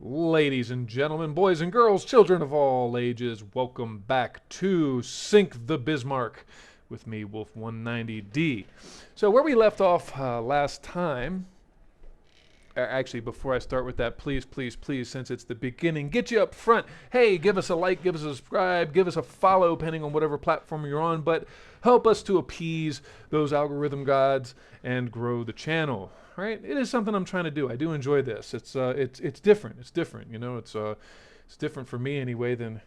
Ladies and gentlemen, boys and girls, children of all ages, welcome back to Sink the Bismarck with me, Wolf 190D. So, where we left off last time, actually, before I start with that, please, please, please, since it's the beginning, get you up front. Hey, give us a like, give us a subscribe, give us a follow, depending on whatever platform you're on, but help us to appease those algorithm gods and grow the channel. Right? It is something I'm trying to do. I do enjoy this. It's different. It's different. You know, it's different for me anyway than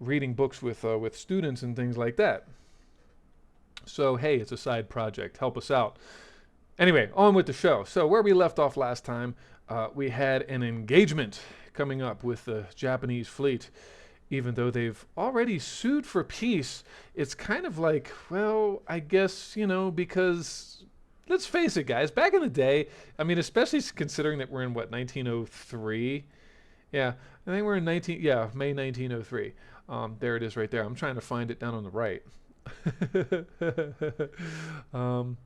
reading books with students and things like that. So hey, it's a side project. Help us out. Anyway, on with the show. So where we left off last time, we had an engagement coming up with the Japanese fleet. Even though they've already sued for peace, it's kind of like, well, I guess, you know, because let's face it, guys, back in the day, I mean, especially considering that we're in, what, 1903? Yeah, I think we're in May 1903. There it is right there. I'm trying to find it down on the right. um,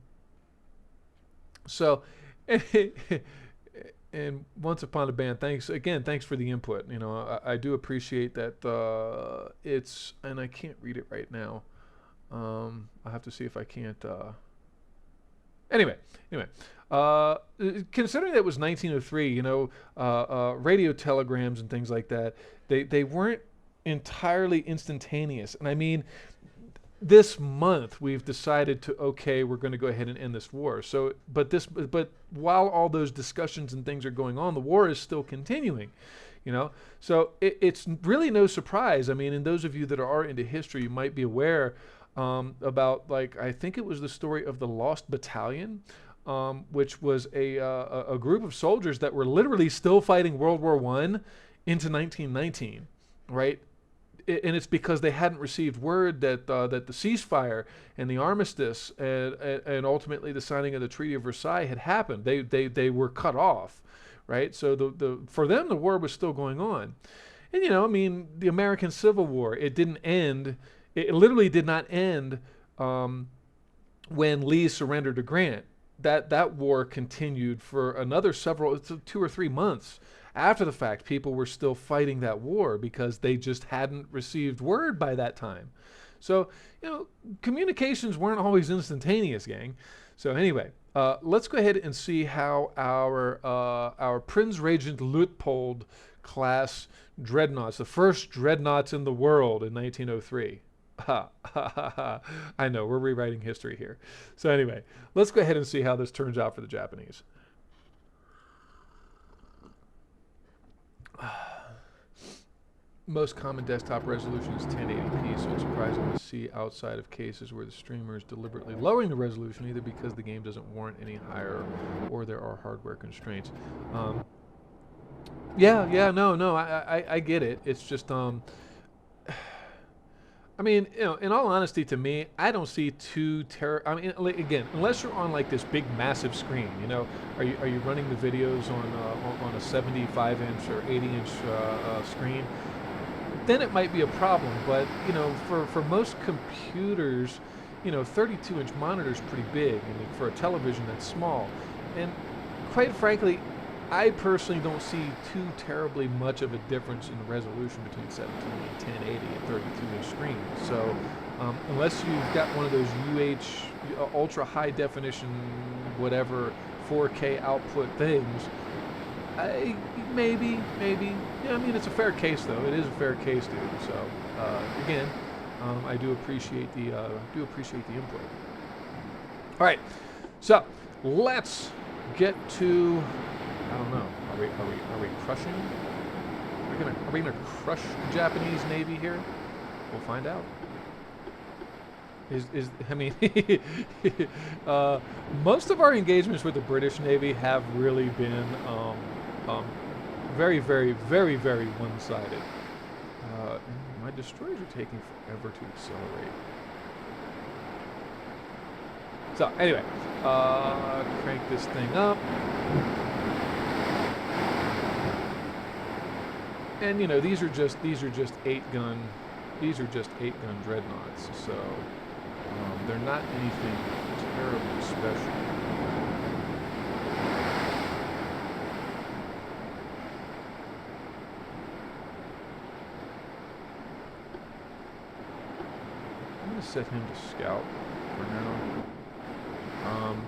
so, and once upon a band, thanks for the input. You know, I do appreciate that. And I can't read it right now. I'll have to see if I can't. Anyway, considering that it was 1903, you know, radio telegrams and things like that, they weren't entirely instantaneous. And I mean, this month we've decided to, okay, we're going to go ahead and end this war. So, but while all those discussions and things are going on, the war is still continuing. You know, so it's really no surprise. I mean, and those of you that are into history, you might be aware about, like, I think it was the story of the Lost Battalion, which was a group of soldiers that were literally still fighting World War I into 1919, right? And it's because they hadn't received word that that the ceasefire and the armistice and ultimately the signing of the Treaty of Versailles had happened. They were cut off, right? So for them the war was still going on, and you know, I mean, the American Civil War, it didn't end. It literally did not end when Lee surrendered to Grant. That war continued for another 2 or 3 months after the fact. People were still fighting that war because they just hadn't received word by that time. So, you know, communications weren't always instantaneous, gang. So anyway, let's go ahead and see how our Prinz Regent Luitpold class dreadnoughts, the first dreadnoughts in the world in 1903. I know, we're rewriting history here. So anyway, let's go ahead and see how this turns out for the Japanese. Most common desktop resolution is 1080p, so it's surprising to see outside of cases where the streamer is deliberately lowering the resolution, either because the game doesn't warrant any higher or there are hardware constraints. No, I get it. It's just I mean, you know, in all honesty, to me, I don't see I mean, again, unless you're on like this big, massive screen, you know, are you running the videos on a 75-inch or 80-inch screen? Then it might be a problem. But you know, for most computers, you know, 32-inch monitor is pretty big, and for a television that's small. And quite frankly, I personally don't see too terribly much of a difference in the resolution between 720 and 1080 and 32-inch screens. So unless you've got one of those ultra high definition, whatever, 4K output things, maybe. Yeah, I mean, it's a fair case though. It is a fair case, dude. So again, I do appreciate the input. All right, so let's get to. I don't know. Are we crushing? Are we gonna crush the Japanese Navy here? We'll find out. I mean, most of our engagements with the British Navy have really been very, very, very, very one-sided. My destroyers are taking forever to accelerate. So anyway, crank this thing up. And you know, these are just 8-gun dreadnoughts, so they're not anything terribly special. gonna set him to scout for now.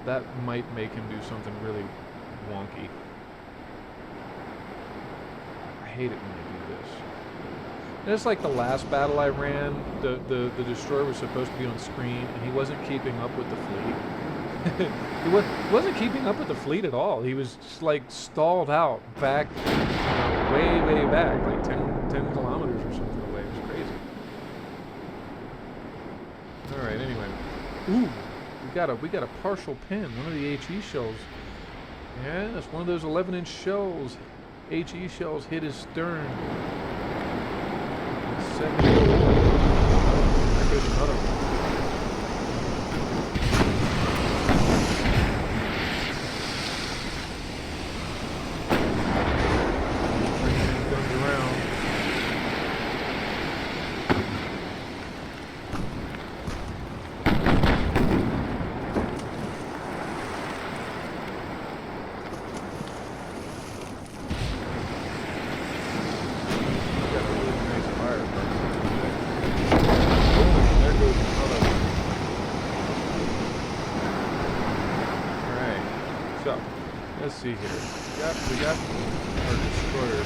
That might make him do something really wonky. I hate it when they do this. And it's like the last battle I ran. The destroyer was supposed to be on screen, and he wasn't keeping up with the fleet. He wasn't keeping up with the fleet at all. He was just like stalled out back, way back, like 10 kilometers or something away. It was crazy. All right. Anyway, ooh, we got a partial pin. One of the HE shells. Yeah, that's one of those 11-inch shells. HE shells hit his stern. 74. There goes another one. Let's see here. We got our destroyer.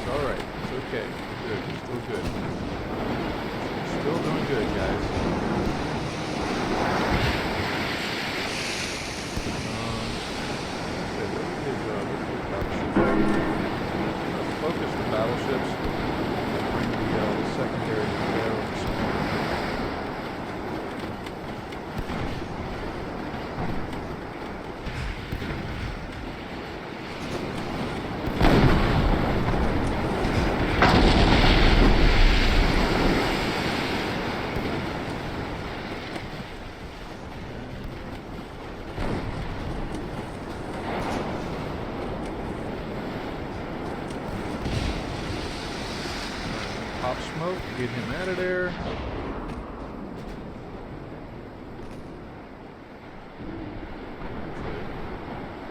Alright. It's okay. Good. Still good. Still doing good, guys. Focus the battleships. Bring the secondary there. Pop smoke, get him out of there.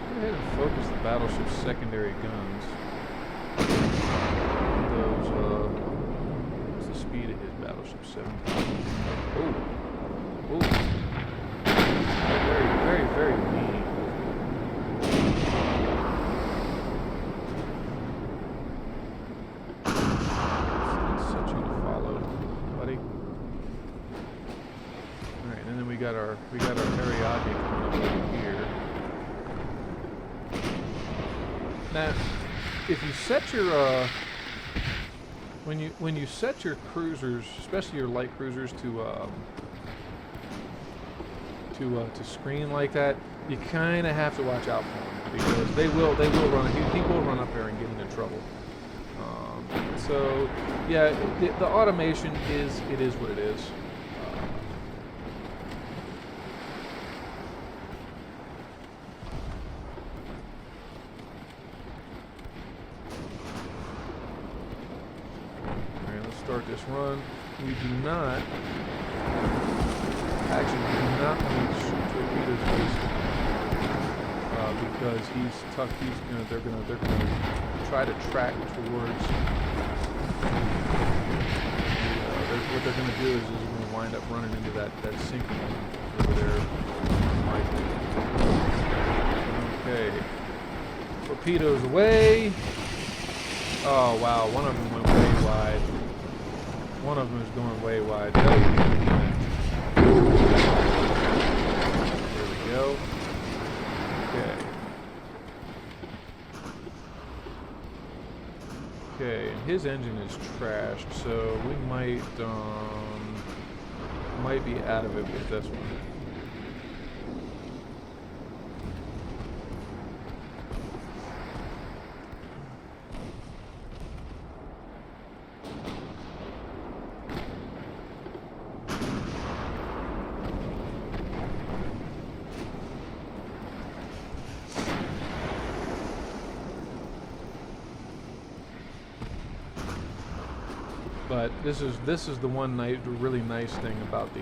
Go ahead and focus the battleship's secondary guns. Those, what's the speed of his battleship? 17. Oh. Very mean. We got our Ariadne coming up over here. Now, if you set your when you set your cruisers, especially your light cruisers, to screen like that, you kind of have to watch out for them because they will run. He will run up there and get into trouble. So yeah, the automation is what it is. Start this run. We do not want to shoot torpedoes because he's tucked. They're gonna try to track towards. What they're gonna do is they're gonna wind up running into that sinking over there. Okay. Torpedoes away. Oh wow! One of them went way wide. One of them is going way wide. There we go. Okay, and his engine is trashed, so we might be out of it with this one. But this is the one really nice thing about the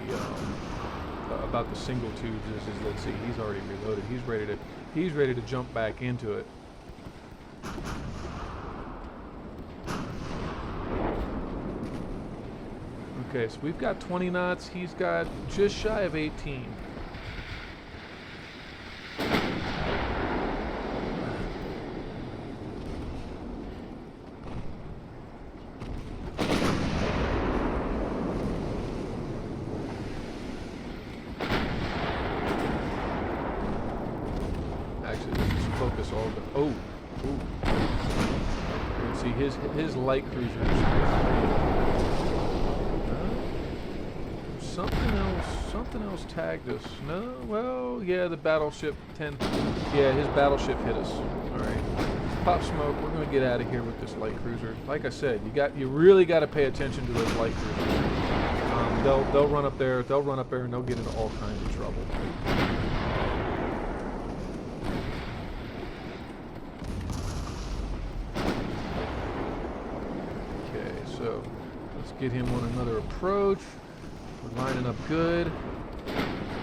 single tubes is let's see, he's already reloaded. He's ready to jump back into it. Okay, so we've got 20 knots. He's got just shy of 18. Actually, let's just focus all the... Oh! Ooh. You can see his light cruisers. Something else tagged us. No, well, yeah, the battleship yeah, his battleship hit us. All right, pop smoke. We're gonna get out of here with this light cruiser. Like I said, you really got to pay attention to those light cruisers. They'll run up there. They'll run up there and they'll get into all kinds of trouble. Okay, so let's get him on another approach. We're lining up good.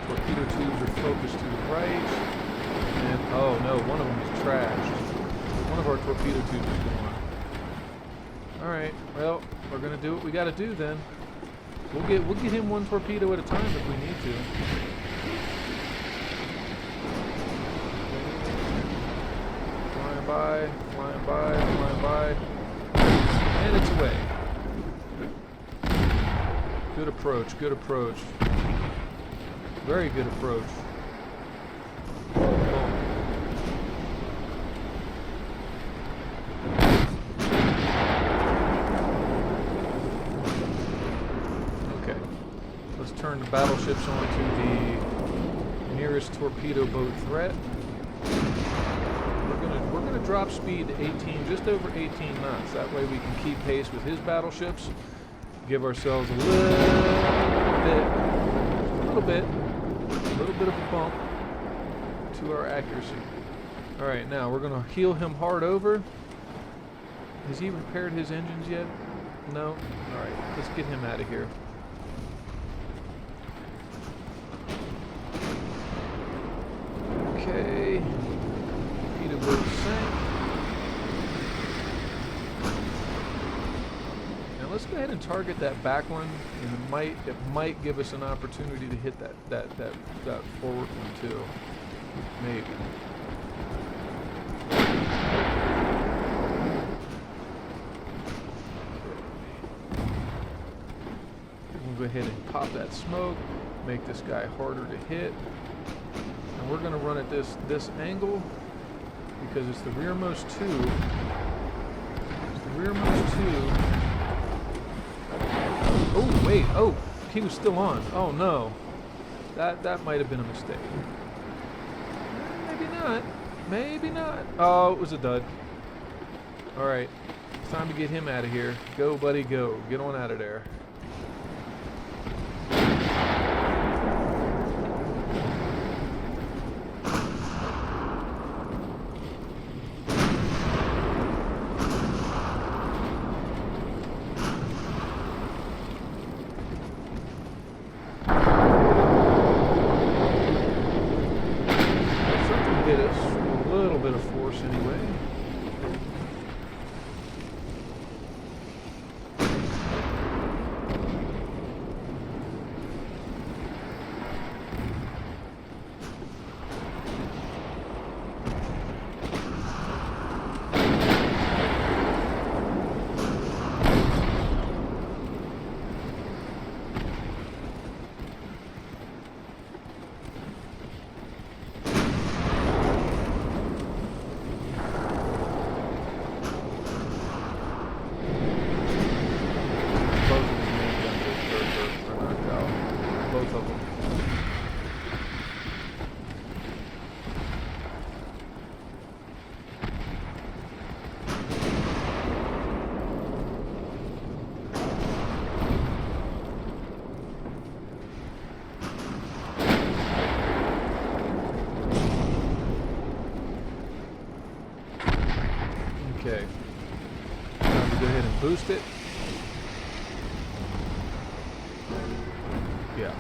Torpedo tubes are focused to the right. And, oh no, one of them is trashed. One of our torpedo tubes is gone. Alright, well, we're going to do what we got to do then. We'll get him one torpedo at a time if we need to. Flying by, flying by, flying by. And it's away. Good approach, good approach. Very good approach. Okay. Let's turn the battleships on to the nearest torpedo boat threat. We're gonna drop speed to 18, just over 18 knots. That way we can keep pace with his battleships. Give ourselves a little bit of a bump to our accuracy. All right, now we're gonna heel him hard over. Has he repaired his engines yet? No. All right, let's get him out of here. Okay. Torpedo boat sank. Let's go ahead and target that back one, and it might give us an opportunity to hit that forward one too. Maybe. We'll go ahead and pop that smoke, make this guy harder to hit, and we're going to run at this angle because it's the rearmost tube. It's the rearmost tube. Oh, wait. Oh, he was still on. Oh, no. That might have been a mistake. Maybe not. Maybe not. Oh, it was a dud. All right. It's time to get him out of here. Go, buddy, go. Get on out of there. Okay. Time to go ahead and boost it. Yeah.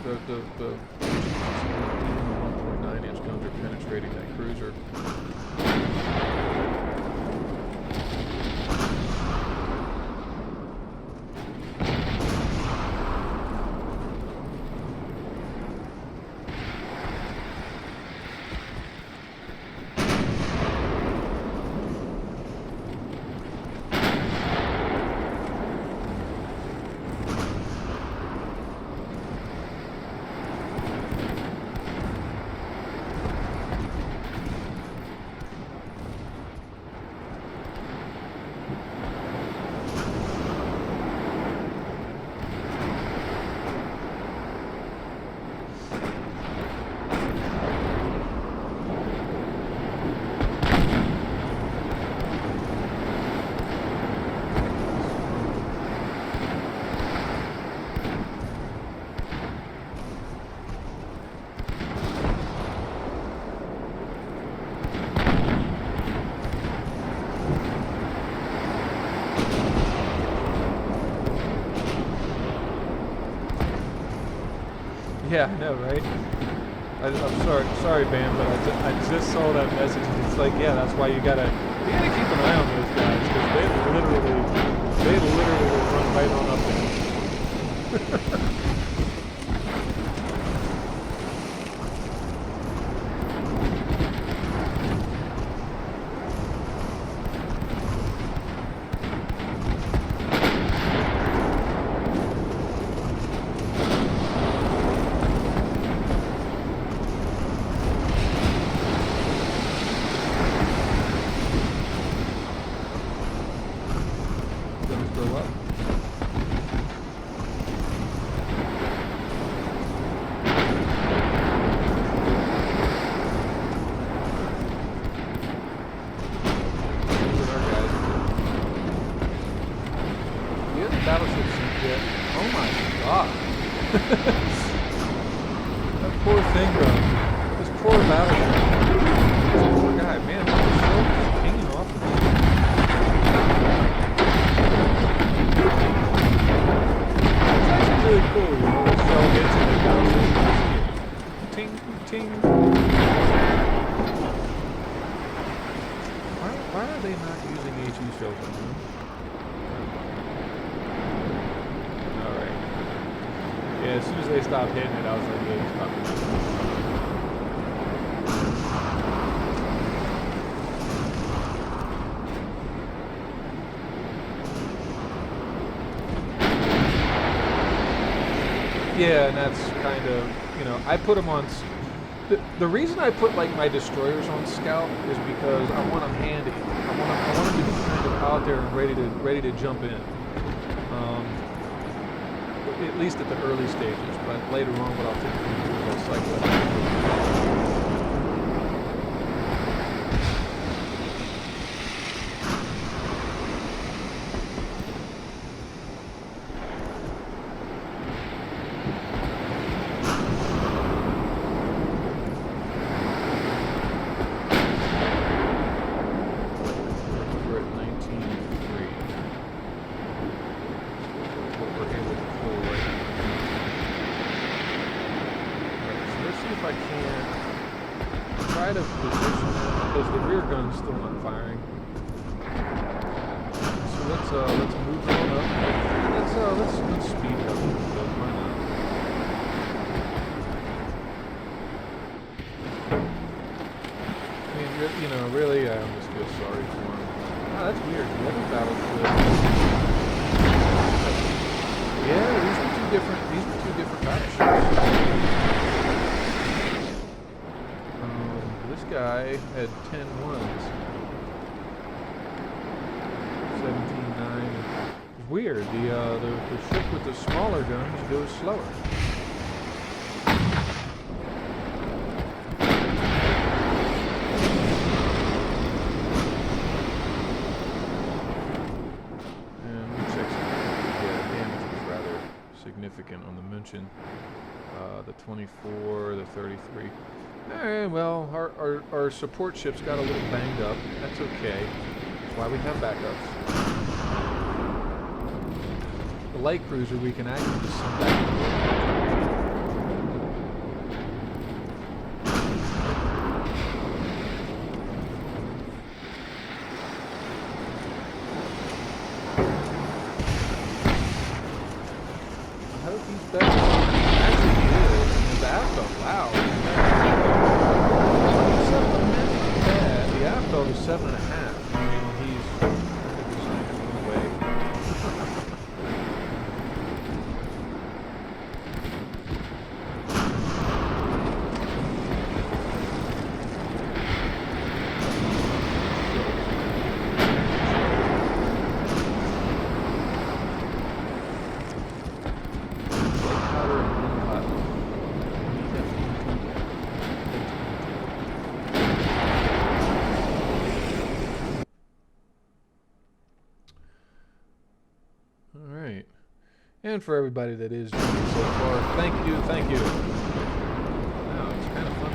The 1.9 inch guns are penetrating that cruiser. Yeah, I know, right? I'm sorry, Bam, but I just saw that message, and it's like, yeah, that's why you gotta keep an eye on those guys, because they literally will run right on up there. Battleship sink yet. Oh my god. That poor thing, bro. This poor battleship. This poor guy. Man, the shell is hanging off of him. It's actually really cool, you know, the shell hits and it bounces. Ting, ting. Why are they not using HE shells on them? Yeah, as soon as they stopped hitting it, I was like, yeah, stop hitting it. Yeah, and that's kind of, you know, I put them on. The reason I put like my destroyers on scout is because I want them handy. I want them to be kind of out there and ready to jump in. At least at the early stages, but later on what I'll typically do is I'll cycle it. We're at 19.3. What we're able to pull right now. Alright, so let's see if I can try to position it, because the rear gun's still not firing. So let's move it on up. Let's speed it up a little bit. Why not? I mean, you know, really, I almost feel sorry for him. Ah, that's weird. The other battleship. Yeah, these were two different battleships. This guy had 10 ones. 17.9. It's weird. The ship with the smaller guns goes slower. Significant on the mention. The 24, the 33. Alright, well, our support ships got a little banged up. That's okay. That's why we have backups. The light cruiser we can actually just send back. Is 7.5. I mean, he's designed in one way. And for everybody that is joining so far, thank you. Wow, it's kind of fun.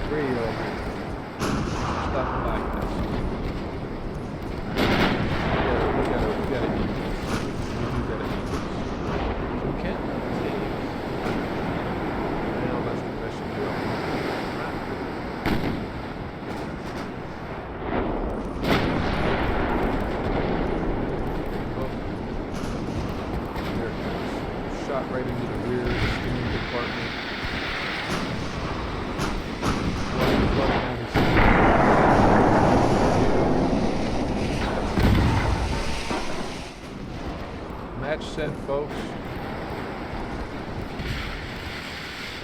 Radio. Stopping by, guys. shot right into the rear steering compartment. Match set, folks.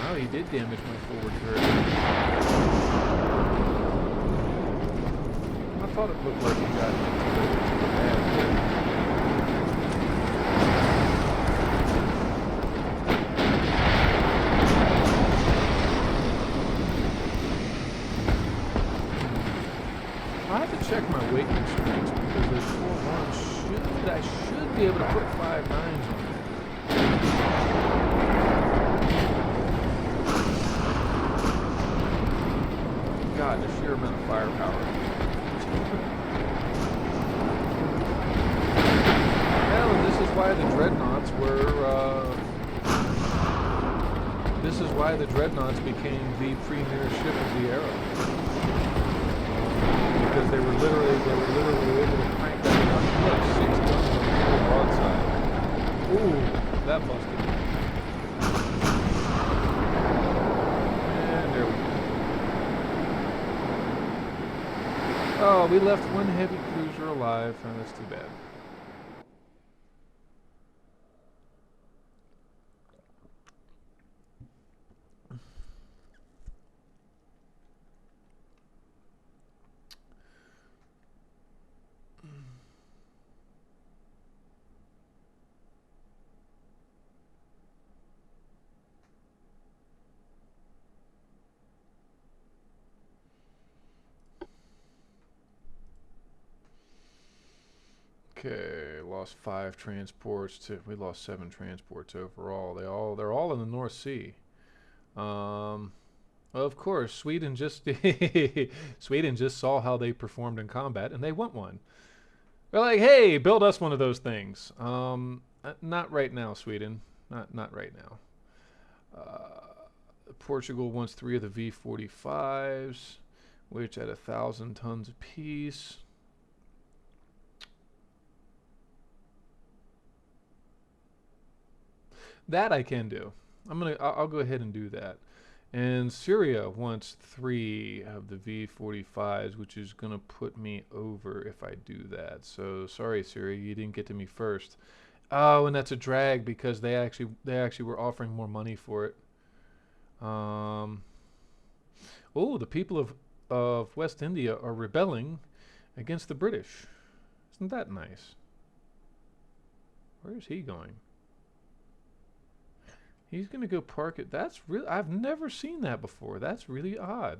Oh, he did damage my forward turret. I thought it looked like he got bad. I have to check my weight constraints because there's 4-1. I should be able to put 5-9s on it. God, the sheer amount of firepower. Well, and this is why the dreadnoughts were. This is why the dreadnoughts became the premier ship of the era. Because they were literally able to crank that up to 6 guns on the full broadside. Ooh, that busted. And there we go. Oh, we left one heavy cruiser alive, and that's too bad. Okay, lost 5 transports. We lost 7 transports overall. They're all in the North Sea. Of course, Sweden just Sweden just saw how they performed in combat, and they want one. They're like, hey, build us one of those things. Not right now, Sweden. Not right now. Portugal wants 3 of the V-45s, which at 1,000 tons apiece. That I can do. I'll go ahead and do that. And Syria wants 3 of the V-45s, which is gonna put me over if I do that. So sorry, Syria, you didn't get to me first. Oh, and that's a drag because they actually were offering more money for it. Oh, the people of West India are rebelling against the British. Isn't that nice? Where is he going? He's going to go park it. That's really, I've never seen that before. That's really odd.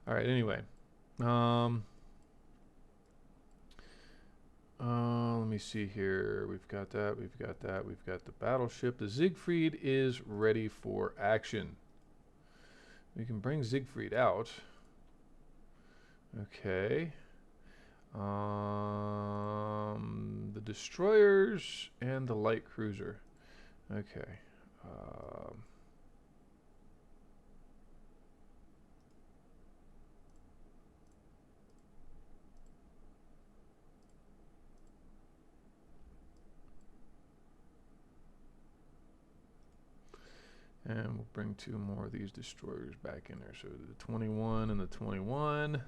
All right, anyway. Let me see here. We've got that. We've got that. We've got the battleship. The Siegfried is ready for action. We can bring Siegfried out. Okay. The destroyers and the light cruiser. Okay. And we'll bring 2 more of these destroyers back in there. So the 21 and the 21.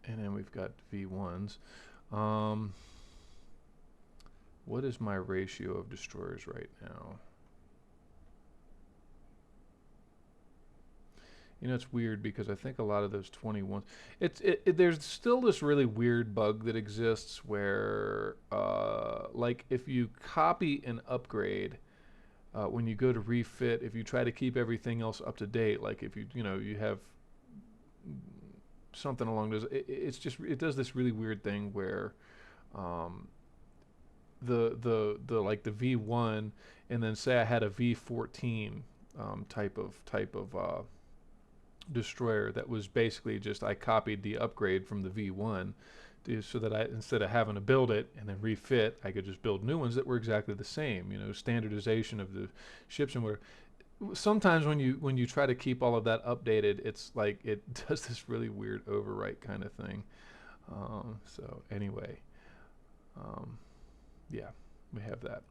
And then we've got V1s. What is my ratio of destroyers right now? You know, it's weird because I think a lot of those 21s, there's still this really weird bug that exists where, like if you copy an upgrade, when you go to refit, if you try to keep everything else up to date, like if you have something along those, it does this really weird thing where, the like the V1, and then say I had a V14 type of destroyer that was basically just I copied the upgrade from the V1 so that I, instead of having to build it and then refit, I could just build new ones that were exactly the same. Standardization of the ships and where. Sometimes when you try to keep all of that updated, it's like it does this really weird overwrite kind of thing. So anyway, um, yeah, we have that.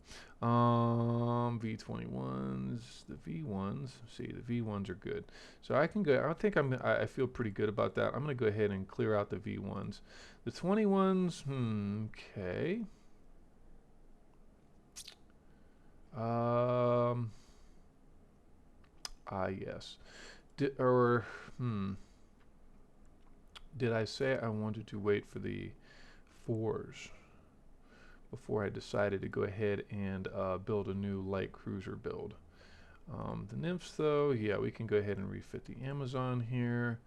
V21s, the V1s. See, the V1s are good. So I can go. I think I feel pretty good about that. I'm gonna go ahead and clear out the V1s. The 21s. Okay. Yes. Or did I say I wanted to wait for the fours before I decided to go ahead and build a new light cruiser build? The nymphs, though, yeah, we can go ahead and refit the Amazon here.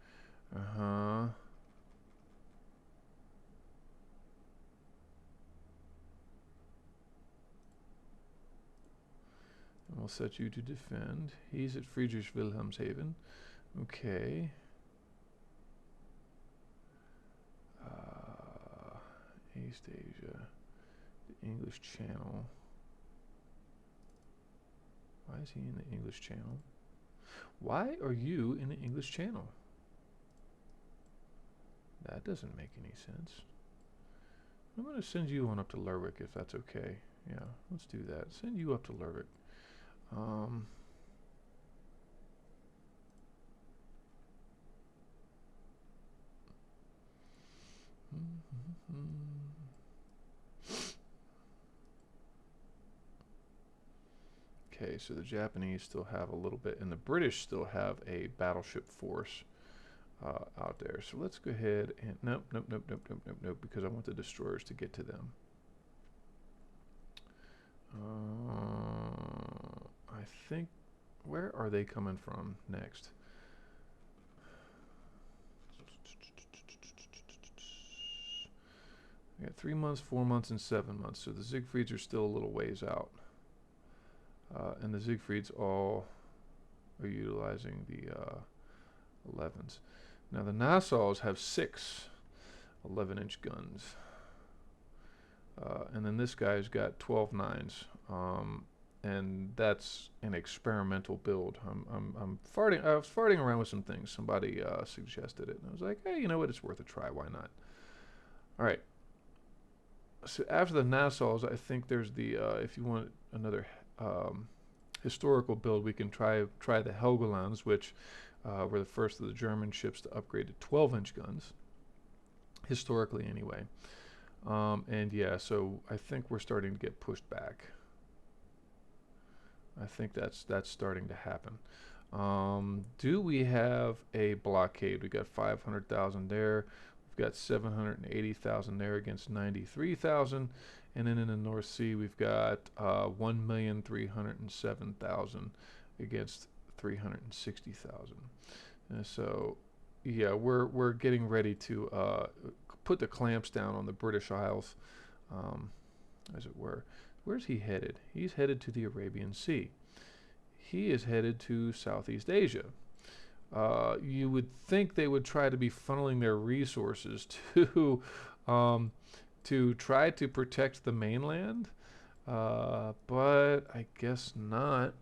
And we'll set you to defend. He's at Friedrich Wilhelmshaven. Okay. East Asia. The English Channel. Why is he in the English Channel? Why are you in the English Channel? That doesn't make any sense. I'm going to send you on up to Lerwick if that's okay. Yeah, let's do that. Send you up to Lerwick. Okay, so the Japanese still have a little bit, and the British still have a battleship force out there. So let's go ahead and nope, because I want the destroyers to get to them. I think, where are they coming from next? We got 3 months, 4 months, and 7 months. So the Siegfrieds are still a little ways out. And the Siegfrieds all are utilizing the 11s. Now the Nassaus have 6 11-inch guns. And then this guy's got 12 9s. And that's an experimental build. I was farting around with some things. Somebody suggested it, and I was like, hey, you know what? It's worth a try. Why not? All right. So after the Nassaus, I think there's the if you want another historical build, we can try the Helgolands, which were the first of the German ships to upgrade to 12-inch guns, historically anyway. And yeah, so I think we're starting to get pushed back. I think that's starting to happen. Do we have a blockade? We got 500,000 there. We've got 780,000 there against 93,000. And then in the North Sea, we've got 1,307,000 against 360,000. And so, yeah, we're getting ready to put the clamps down on the British Isles, as it were. Where's he headed? He's headed to the Arabian Sea. He is headed to Southeast Asia. You would think they would try to be funneling their resources to try to protect the mainland, but I guess not.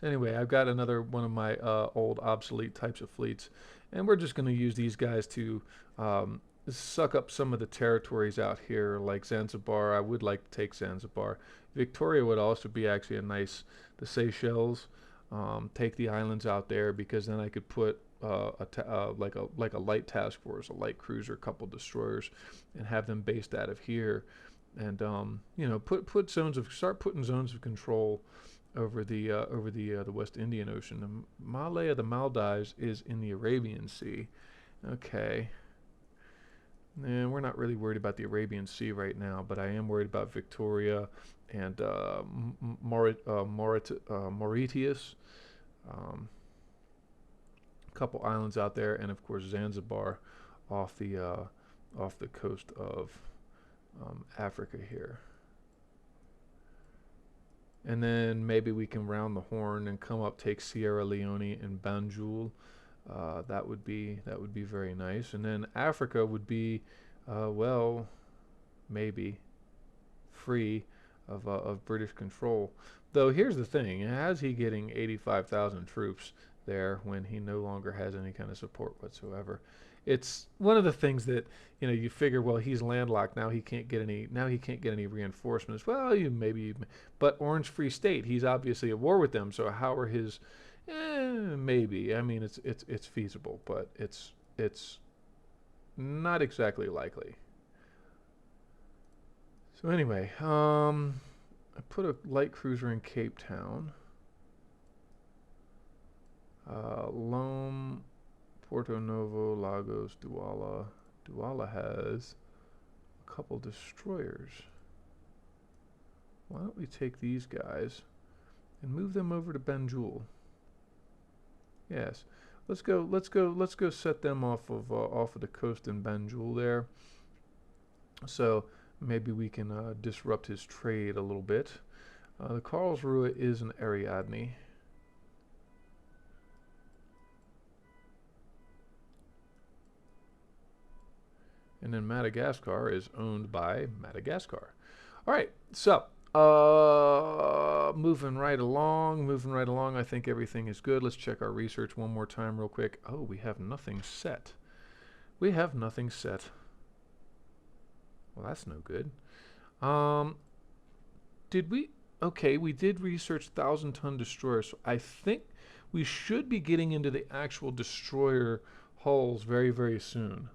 So anyway, I've got another one of my old obsolete types of fleets, and we're just going to use these guys to suck up some of the territories out here, like Zanzibar. I would like to take Zanzibar. Victoria would also be actually a nice, the Seychelles. Take the islands out there, because then I could put like a light task force, a light cruiser, a couple destroyers, and have them based out of here, and you know, start putting zones of control over the West Indian Ocean. The Malay of the Maldives is in the Arabian Sea. Okay. And we're not really worried about the Arabian Sea right now, but I am worried about Victoria and Mauritius. A couple islands out there, and of course Zanzibar off the coast of Africa here. And then maybe we can round the horn and come up, take Sierra Leone and Banjul. That would be very nice. And then Africa would be, well, maybe free of British control. Though here's the thing: how's he getting 85,000 troops there when he no longer has any kind of support whatsoever? It's one of the things that you figure. Well, he's landlocked now. He can't get any. Now he can't get any reinforcements. Well, but Orange Free State. He's obviously at war with them. So how are his? Maybe. I mean, it's feasible, but it's not exactly likely. So anyway, I put a light cruiser in Cape Town. Lome, Porto Novo, Lagos, Douala. Douala has a couple destroyers. Why don't we take these guys and move them over to Banjul? Yes, let's go set them off of the coast in Banjul there. So maybe we can disrupt his trade a little bit. The Karlsruhe is an Ariadne. And then Madagascar is owned by Madagascar. All right, so moving right along. I think everything is good. Let's check our research one more time real quick. Oh, we have nothing set. Well, that's no good. Did we? Okay, we did research 1,000-ton destroyers. So I think we should be getting into the actual destroyer hulls very, very soon.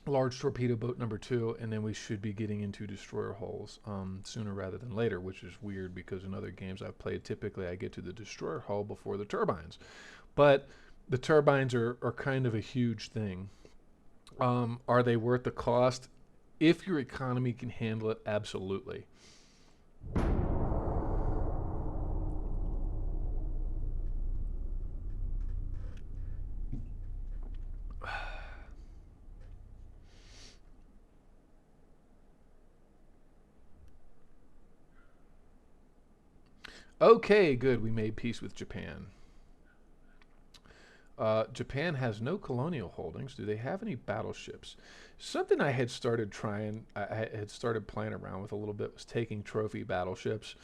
Large torpedo boat number 2, and then we should be getting into destroyer hulls sooner rather than later, which is weird because in other games I've played, typically I get to the destroyer hull before the turbines. But the turbines are kind of a huge thing. Are they worth the cost? If your economy can handle it, absolutely. Okay, good. We made peace with Japan. Japan has no colonial holdings. Do they have any battleships? Something I had started playing around with a little bit was taking trophy battleships.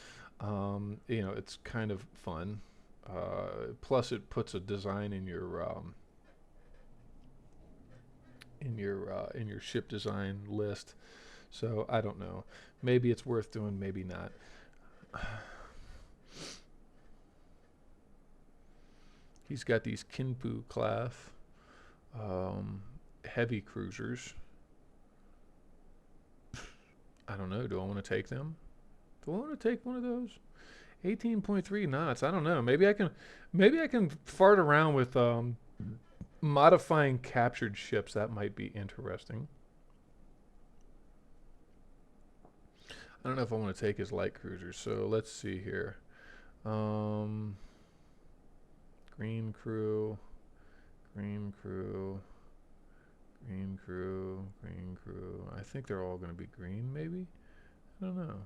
It's kind of fun. Plus, it puts a design in your ship design list. So I don't know. Maybe it's worth doing. Maybe not. He's got these Kinpu class heavy cruisers. I don't know. Do I want to take them? Do I want to take one of those? 18.3 knots. I don't know. Maybe I can fart around with modifying captured ships. That might be interesting. I don't know if I want to take his light cruisers. So let's see here. Green crew, green crew, green crew, green crew. I think they're all going to be green, maybe? I don't know.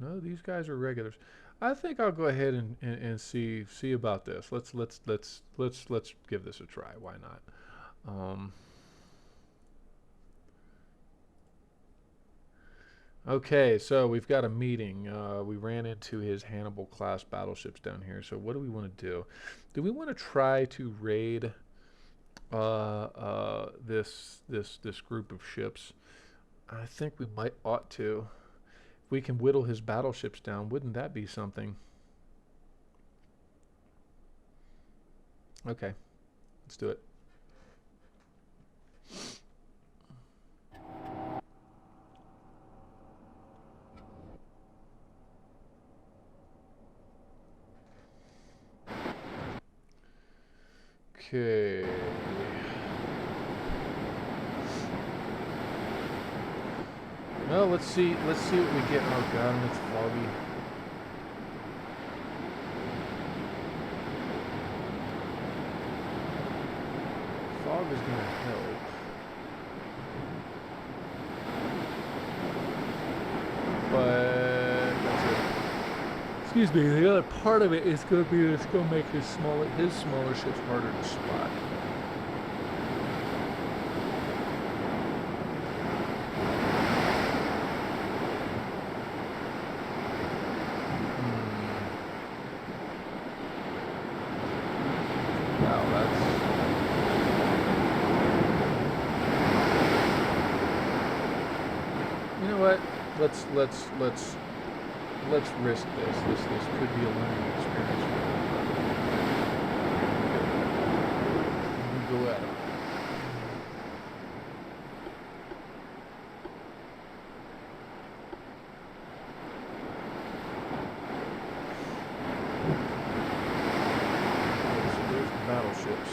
No, these guys are regulars. I think I'll go ahead and see about this. Let's give this a try. Why not? Okay, so we've got a meeting. We ran into his Hannibal class battleships down here. So what do we want to do? Do we want to try to raid this group of ships? I think we ought to. If we can whittle his battleships down, wouldn't that be something? Okay, let's do it. Okay. Well, let's see what we get. Oh god, and it's foggy. Fog is gonna help. But that's it. Excuse me, the other part of it is gonna be it's gonna make his smaller ships harder to spot. wow, that's... You know what? Let's risk this. This could be a learning experience. We'll go at it. Battleships.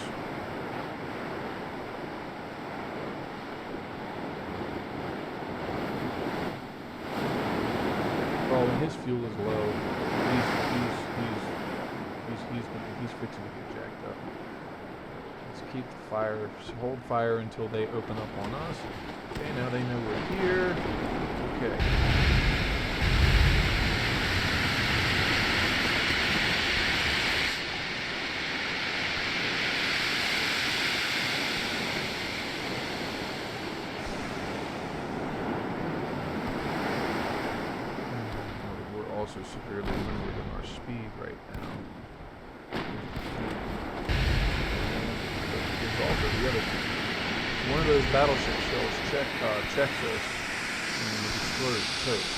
Well, when his fuel is low, he's fixing to get jacked up. Let's keep the fire, hold fire until they open up on us. Okay, now they know we're here. Okay. Also severely limited in our speed right now. There's also the other thing. One of those battleship shells checks us, and the destroyer's toast.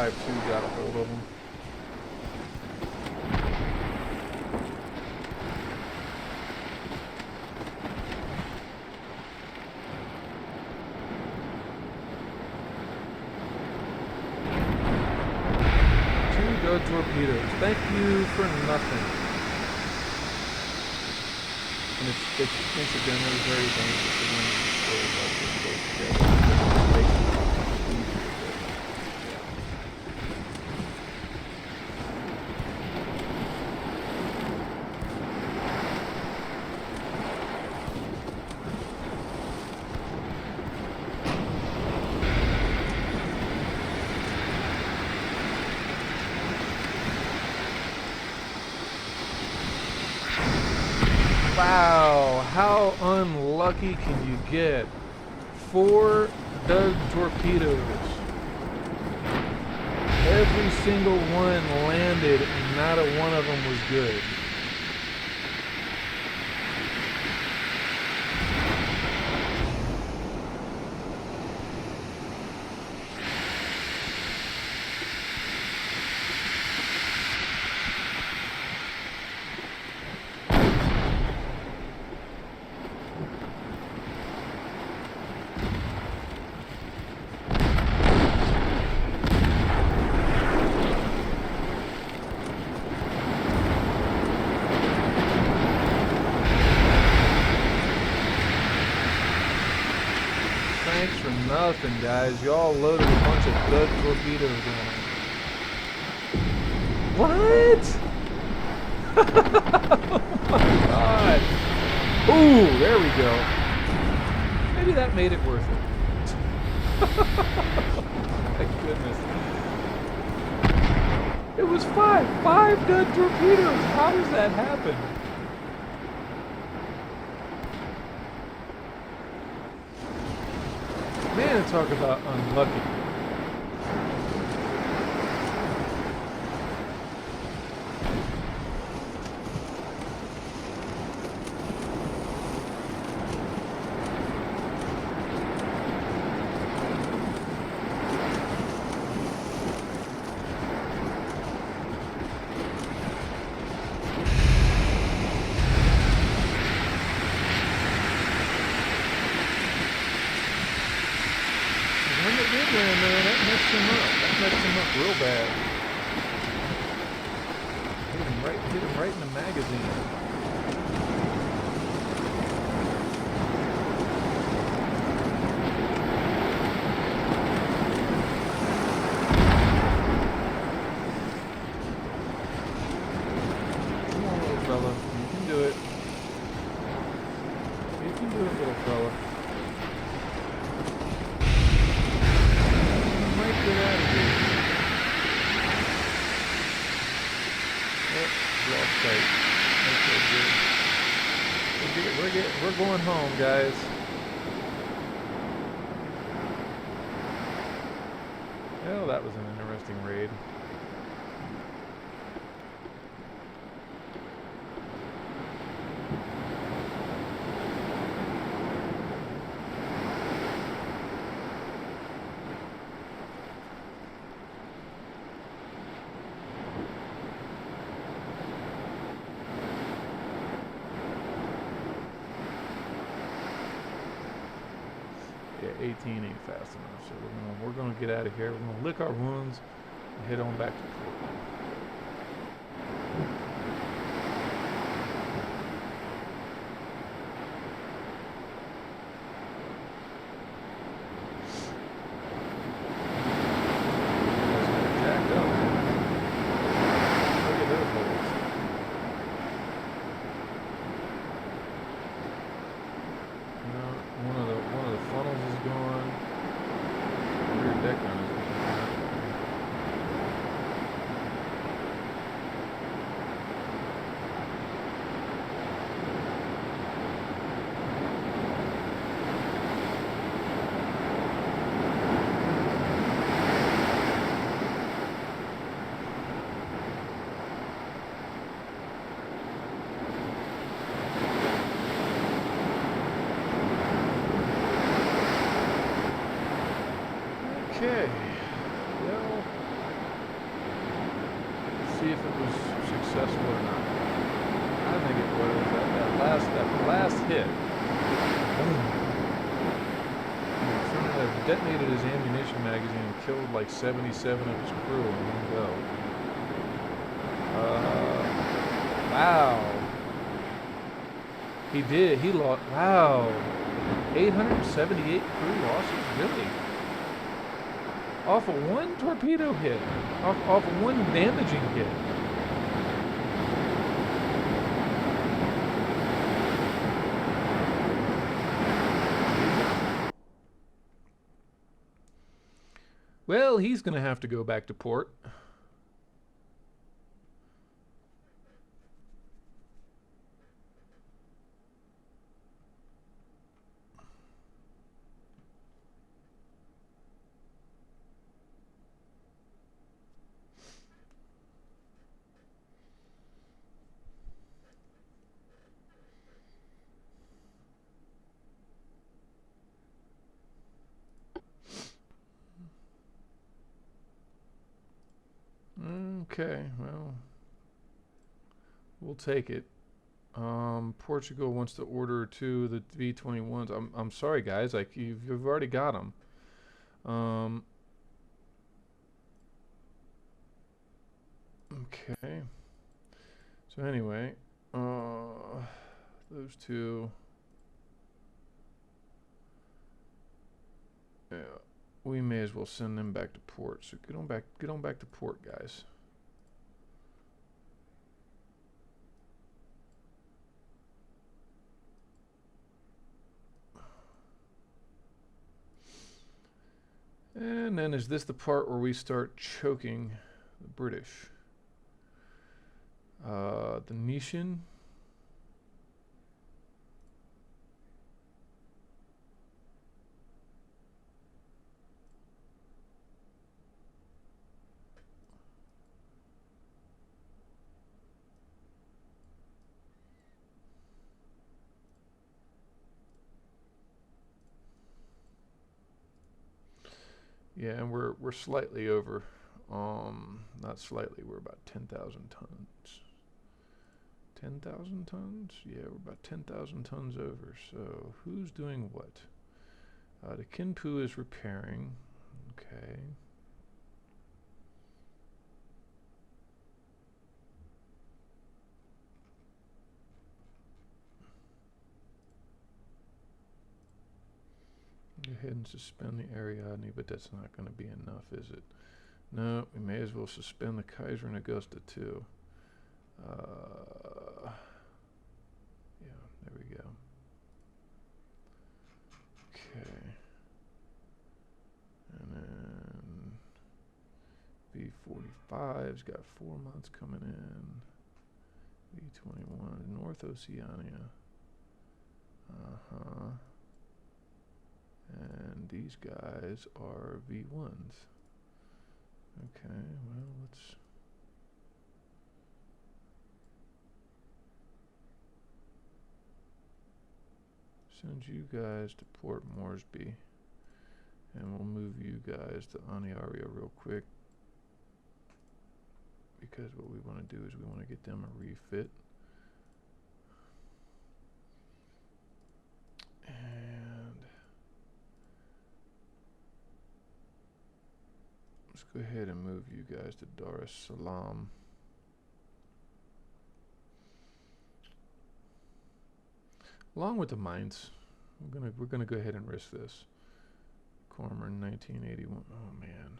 Two got a hold of them. Two good torpedoes. Thank you for nothing. And it's incidentally very dangerous to when you destroy vessels close together. Wow, how unlucky can you get? 4 dud torpedoes. Every single one landed and not a one of them was good. Thanks for nothing, guys. Y'all loaded a bunch of dud torpedoes on it. What? Oh my god. Ooh, there we go. Maybe that made it worth it. My goodness. It was 5 dud torpedoes. How does that happen? Man, talk about unlucky. Man, that messed him up. That messed him up real bad. Hit him right in the magazine. Come on, little fella. You can do it. You can do it, little fella. Get out of here. Lost sight. Okay, good. We're going home, guys. Well, that was an interesting raid. Yeah, 18 ain't fast enough, so we're gonna get out of here. We're gonna lick our wounds and head on back to port. Jacked up. Look at those holes. One of the funnels is gone. Rear deck gun is gone. Okay, well, let's see if it was successful or not. I think it was. That last hit. Boom. Detonated his ammunition magazine and killed like 77 of his crew in one go. Wow. He did. He lost. Wow. 878 crew losses. Really? Off of one torpedo hit. Off of one damaging hit. Well, he's going to have to go back to port. Okay, well, we'll take it. Portugal wants to order two of the V-21s. I'm sorry, guys. Like you've already got them. Okay. So anyway, those two. Yeah, we may as well send them back to port. So get on back to port, guys. And then is this the part where we start choking the British? The Nishan. Yeah, and we're slightly over. Not slightly. We're about 10,000 tons. 10,000 tons? Yeah, we're about 10,000 tons over. So who's doing what? The Kinpu is repairing. Okay. Go ahead and suspend the Ariadne, but that's not going to be enough, is it? No, we may as well suspend the Kaiser and Augusta too. Yeah, there we go. Okay. And then B-45's got 4 months coming in. V21, North Oceania. And these guys are V1s. Okay, well, let's send you guys to Port Moresby, and we'll move you guys to Aniaria real quick, because what we want to do is we want to get them a refit. And let's go ahead and move you guys to Dar es Salaam. Along with the mines, we're gonna go ahead and risk this. Cormorant 1981. Oh man,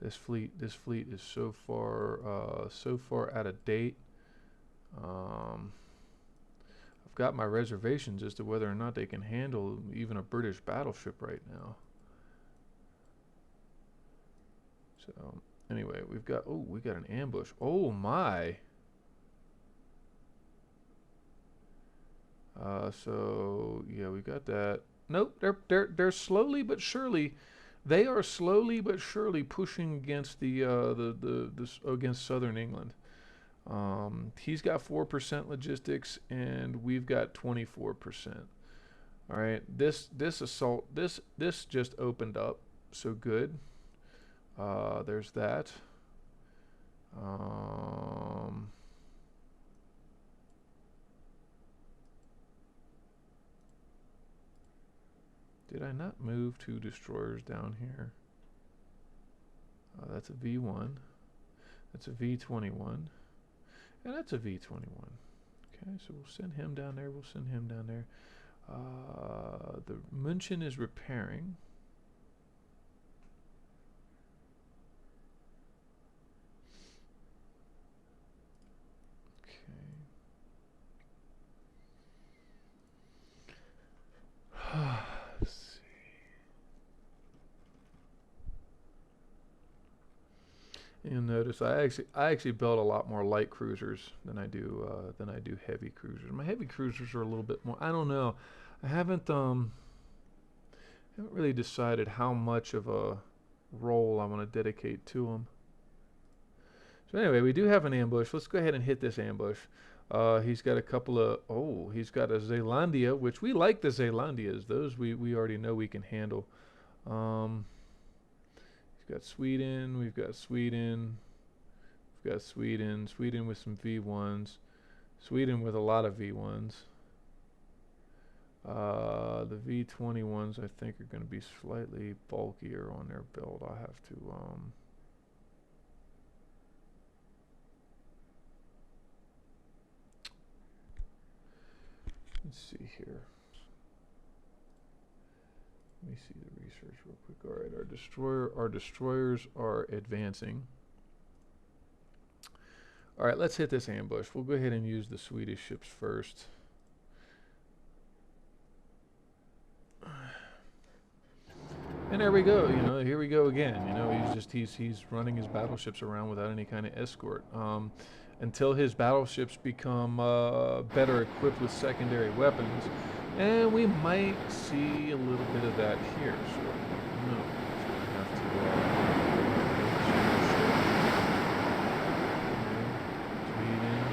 this fleet is so far out of date. I've got my reservations as to whether or not they can handle even a British battleship right now. So anyway, we got an ambush. Oh my. So yeah, we got that. Nope, they're slowly but surely, they are slowly but surely pushing against against Southern England. He's got 4% logistics, and we've got 24%. All right, this assault, this just opened up, so good. There's that. Did I not move two destroyers down here? That's a V1. That's a V21. And that's a V21. Okay, so we'll send him down there. We'll send him down there. The München is repairing. Okay. Let's see. You'll notice I actually built a lot more light cruisers than I do heavy cruisers. My heavy cruisers are a little bit more. I don't know. I haven't really decided how much of a role I want to dedicate to them. So anyway, we do have an ambush. Let's go ahead and hit this ambush. He's got a couple of. Oh, he's got a Zeelandia, which we like the Zeelandias. Those we already know we can handle. We've got Sweden, we've got Sweden, we've got Sweden, Sweden with some V1s, Sweden with a lot of V1s. The V21s I think are going to be slightly bulkier on their build. I'll have to let's see here. Let me see the research real quick. All right, our destroyers are advancing. All right, let's hit this ambush. We'll go ahead and use the Swedish ships first. And there we go. You know, here we go again. You know, he's running his battleships around without any kind of escort. Until his battleships become better equipped with secondary weapons. And we might see a little bit of that here. So, no, we have to Sweden.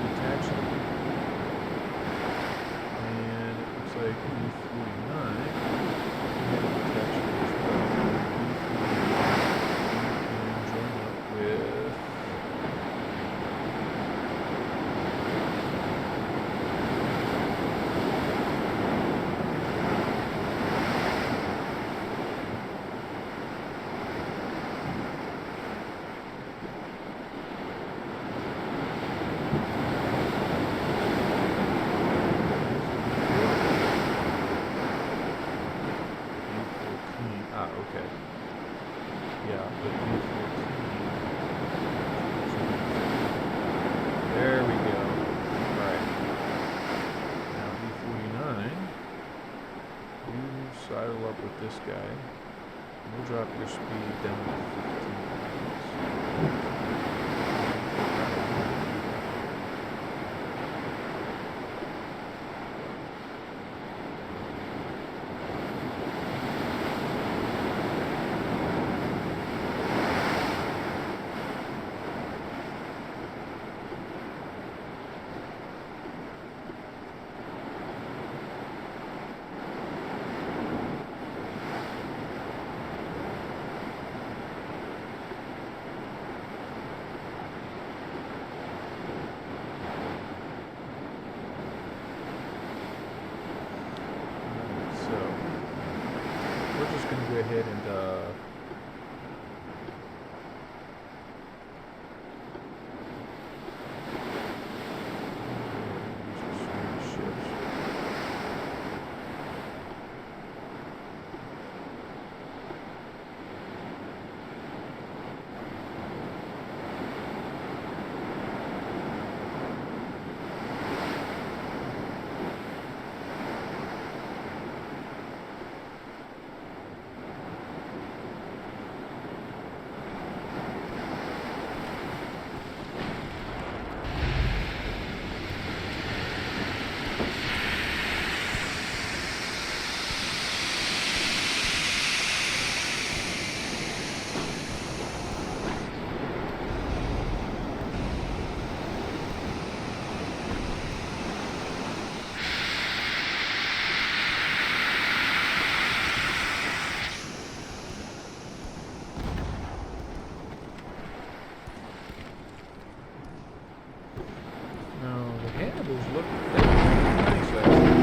Detachment. And it looks like B49. This guy. We'll drop your speed down to 15 miles. We're just going to go ahead and handles look nice, actually.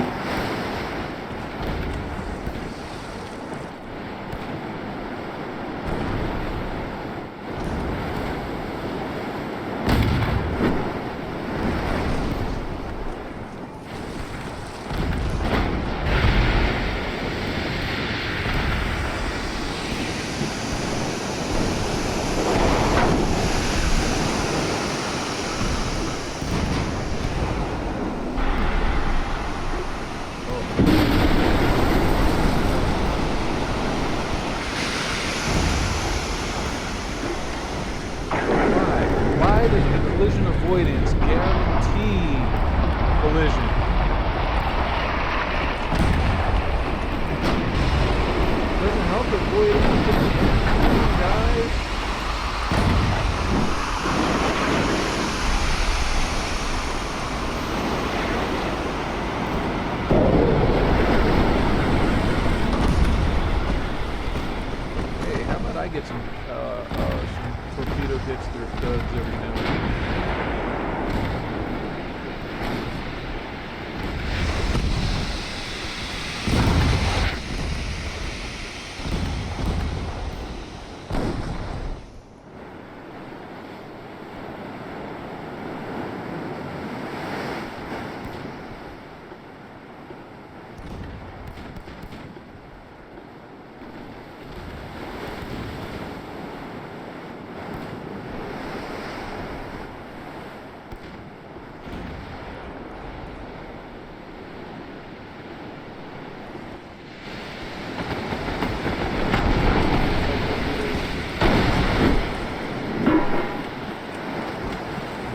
Why does the collision avoidance guarantee collision? Doesn't help avoid anything, guys. Hey, how about I get some torpedo hits their studs every now and then?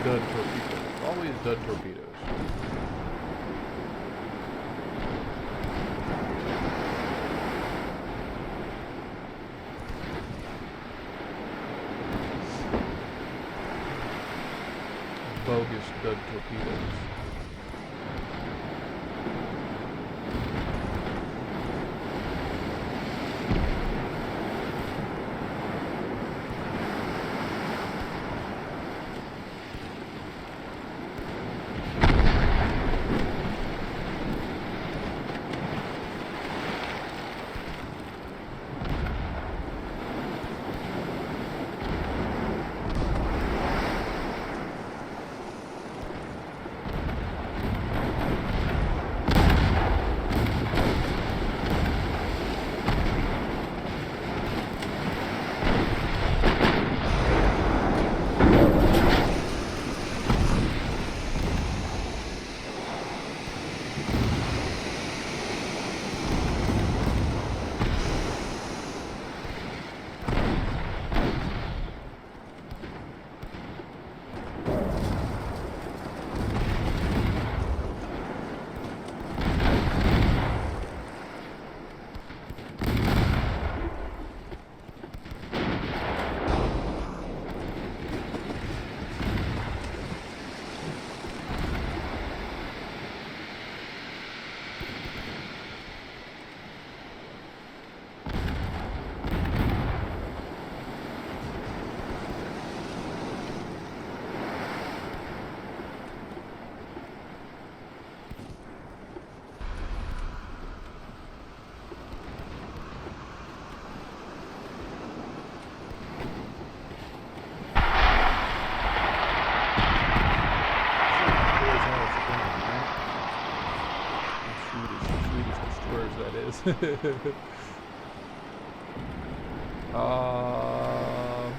Dud torpedoes. Always dud torpedoes. Bogus dud torpedoes.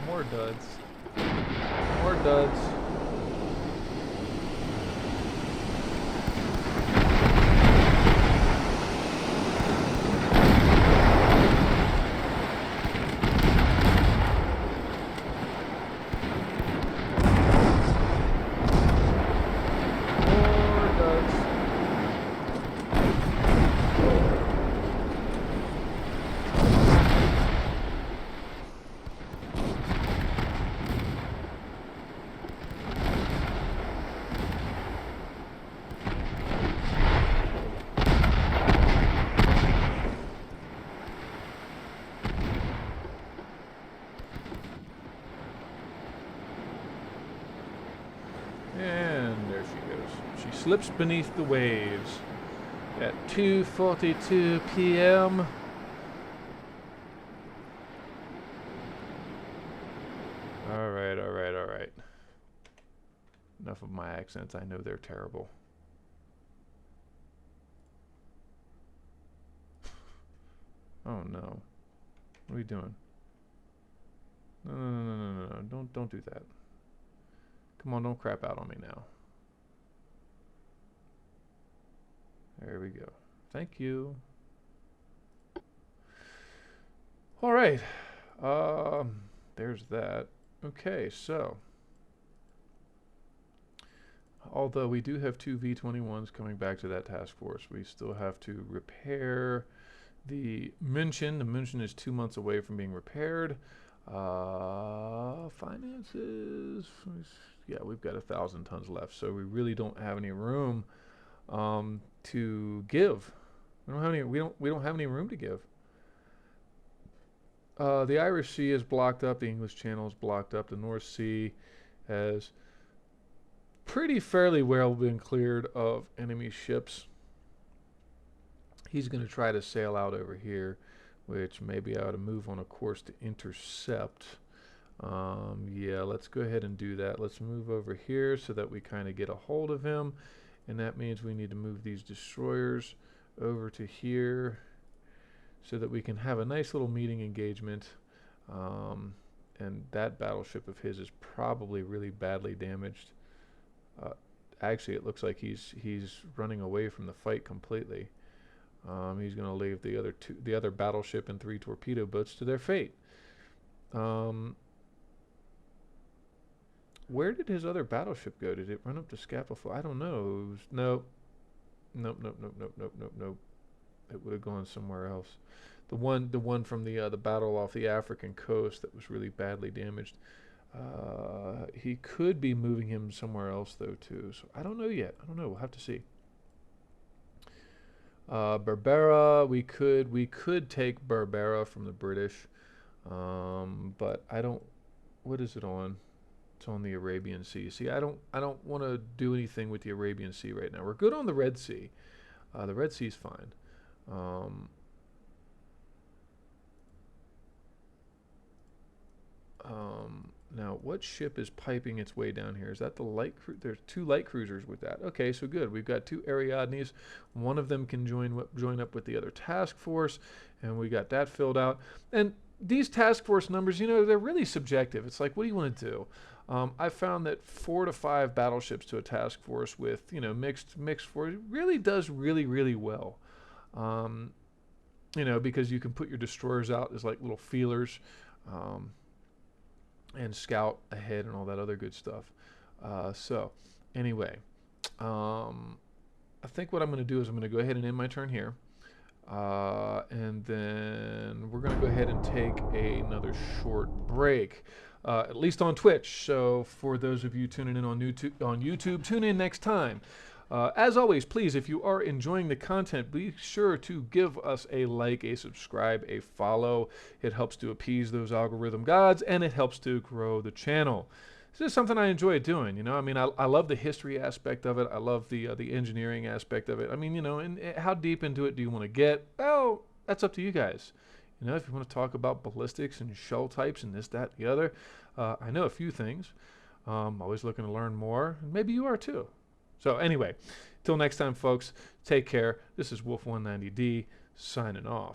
More duds. More duds. And there she goes. She slips beneath the waves at 2:42 p.m. All right, all right, all right. Enough of my accents. I know they're terrible. Oh no. What are we doing? No, no, no, no, no, no. Don't do that. Come on, don't crap out on me now. There we go. Thank you. All right. There's that. Okay, so although we do have two V-21s coming back to that task force, we still have to repair the München. The München is 2 months away from being repaired. Finances. Yeah, we've got 1,000 tons left, so we really don't have any room to give. We don't have any room to give. The Irish Sea is blocked up. The English Channel is blocked up. The North Sea has fairly well been cleared of enemy ships. He's going to try to sail out over here, which maybe I ought to move on a course to intercept. Yeah, let's go ahead and do that. Let's move over here so that we kind of get a hold of him. And that means we need to move these destroyers over to here so that we can have a nice little meeting engagement. And that battleship of his is probably really badly damaged. Actually, it looks like he's running away from the fight completely. He's going to leave the other battleship and 3 torpedo boats to their fate. Where did his other battleship go? Did it run up to Scapa? I don't know. Nope. Nope. It would have gone somewhere else. The one from the battle off the African coast that was really badly damaged. He could be moving him somewhere else though too. So I don't know yet. I don't know. We'll have to see. Berbera, we could take Berbera from the British, but I don't. What is it on? It's on the Arabian Sea. See, I don't want to do anything with the Arabian Sea right now. We're good on the Red Sea. The Red Sea's fine. Now, what ship is piping its way down here? Is that the light cruiser? There's 2 light cruisers with that. Okay, so good. We've got 2 Ariadnes. One of them can join up with the other task force, and we got that filled out. And these task force numbers, you know, they're really subjective. It's like, what do you want to do? I found that 4 to 5 battleships to a task force with, you know, mixed force really does really well. You know, because you can put your destroyers out as like little feelers. And scout ahead and all that other good stuff. So anyway, I think what I'm going to do is I'm going to go ahead and end my turn here. And then we're going to go ahead and take another short break, at least on Twitch. So for those of you tuning in on YouTube, tune in next time. As always, please, if you are enjoying the content, be sure to give us a like, a subscribe, a follow. It helps to appease those algorithm gods, and it helps to grow the channel. This is something I enjoy doing, you know. I mean, I love the history aspect of it. I love the engineering aspect of it. I mean, you know, and how deep into it do you want to get? Well, that's up to you guys. You know, if you want to talk about ballistics and shell types and this, that, the other, I know a few things. Always looking to learn more, and maybe you are too. So anyway, till next time, folks, take care. This is Wolf190D signing off.